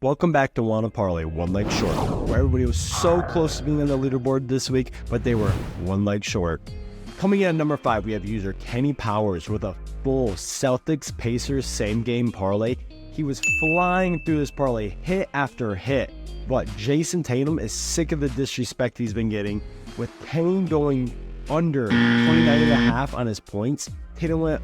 Welcome back to Wanna Parlay, one leg short, where everybody was so close to being on the leaderboard this week, but they were one leg short. Coming in at number 5, we have user Kenny Powers with a full Celtics Pacers same game parlay. He was flying through this parlay, hit after hit, but Jason Tatum is sick of the disrespect he's been getting. With Kenny going under 29.5 on his points, Tatum went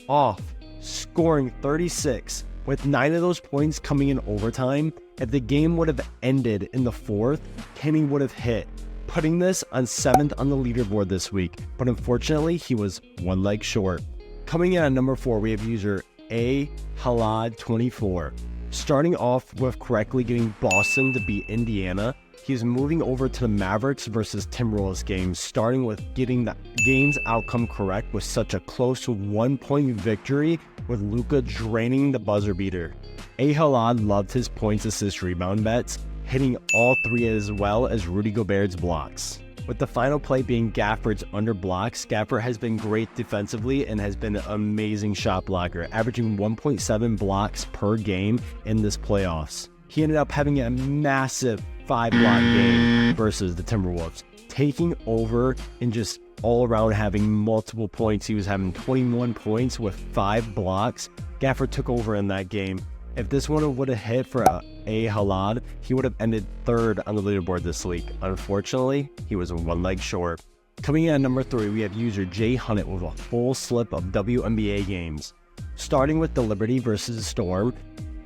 off, scoring 36. With 9 of those points coming in overtime. If the game would have ended in the 4th, Kenny would have hit, putting this on 7th on the leaderboard this week. But unfortunately, he was one leg short. Coming in at number 4, we have user exhilarating. Starting off with correctly getting Boston to beat Indiana, he's moving over to the Mavericks versus Timberwolves game, starting with getting the game's outcome correct with such a close 1-point victory with Luka draining the buzzer beater. Halad loved his points, assist, rebound bets, hitting all 3 as well as Rudy Gobert's blocks. With the final play being Gafford's under blocks, Gafford has been great defensively and has been an amazing shot blocker, averaging 1.7 blocks per game in this playoffs. He ended up having a massive 5-block game versus the Timberwolves, taking over and just all around having multiple points. He was having 21 points with 5 blocks. Gafford took over in that game. If this one would have hit for Halad, he would have ended 3rd on the leaderboard this week. Unfortunately, he was one leg short. Coming in at number 3, we have user Jay Hunnett with a full slip of WNBA games. Starting with the Liberty versus the Storm,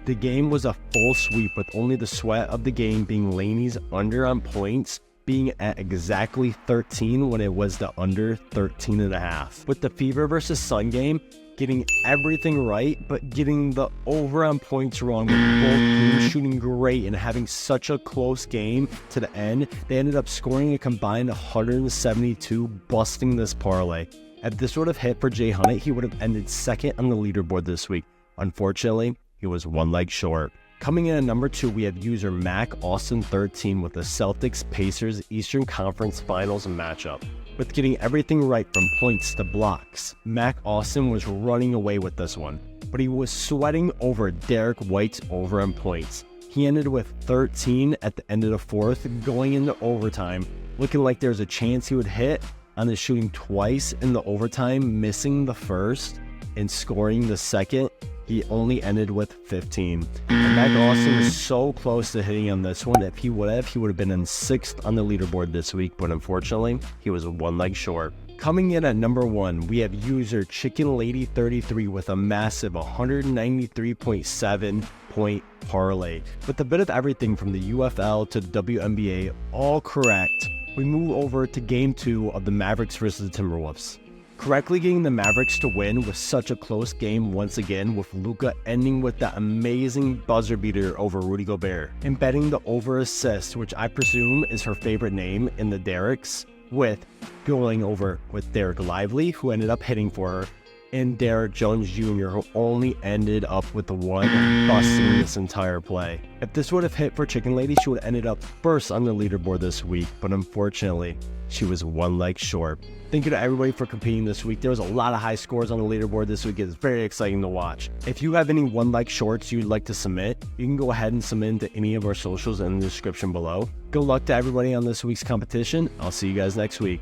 the game was a full sweep with only the sweat of the game being Laney's under on points, being at exactly 13 when it was the under 13.5. With the Fever versus Sun game, getting everything right, but getting the over on points wrong with both teams shooting great and having such a close game to the end, they ended up scoring a combined 172, busting this parlay. If this would have hit for Jay Hunnett, he would have ended 2nd on the leaderboard this week. Unfortunately, he was one leg short. Coming in at number 2, we have user Mac Austin 13 with the Celtics Pacers Eastern Conference Finals matchup. With getting everything right from points to blocks, Mac Austin was running away with this one, but he was sweating over Derek White's over on points. He ended with 13 at the end of the 4th, going into overtime, looking like there's a chance he would hit on the shooting twice in the overtime, missing the 1st and scoring the 2nd. He only ended with 15. And Mac Austin was so close to hitting on this one. If he would have been in 6th on the leaderboard this week, but unfortunately, he was one leg short. Coming in at number 1, we have user Chicken Lady 33 with a massive 193.7 point parlay. With a bit of everything from the UFL to the WNBA, all correct, we move over to game 2 of the Mavericks versus the Timberwolves. Correctly getting the Mavericks to win was such a close game once again, with Luka ending with that amazing buzzer beater over Rudy Gobert, and betting the over assist, which I presume is her favorite name in the Derricks, with going over with Derek Lively, who ended up hitting for her, and Derek Jones Jr., who only ended up with the 1, busting this entire play. If this would have hit for Chicken Lady, she would have ended up 1st on the leaderboard this week, but unfortunately, she was one leg short. Thank you to everybody for competing this week. There was a lot of high scores on the leaderboard this week. It's very exciting to watch. If you have any one leg shorts you'd like to submit, you can go ahead and submit to any of our socials in the description below. Good luck to everybody on this week's competition. I'll see you guys next week.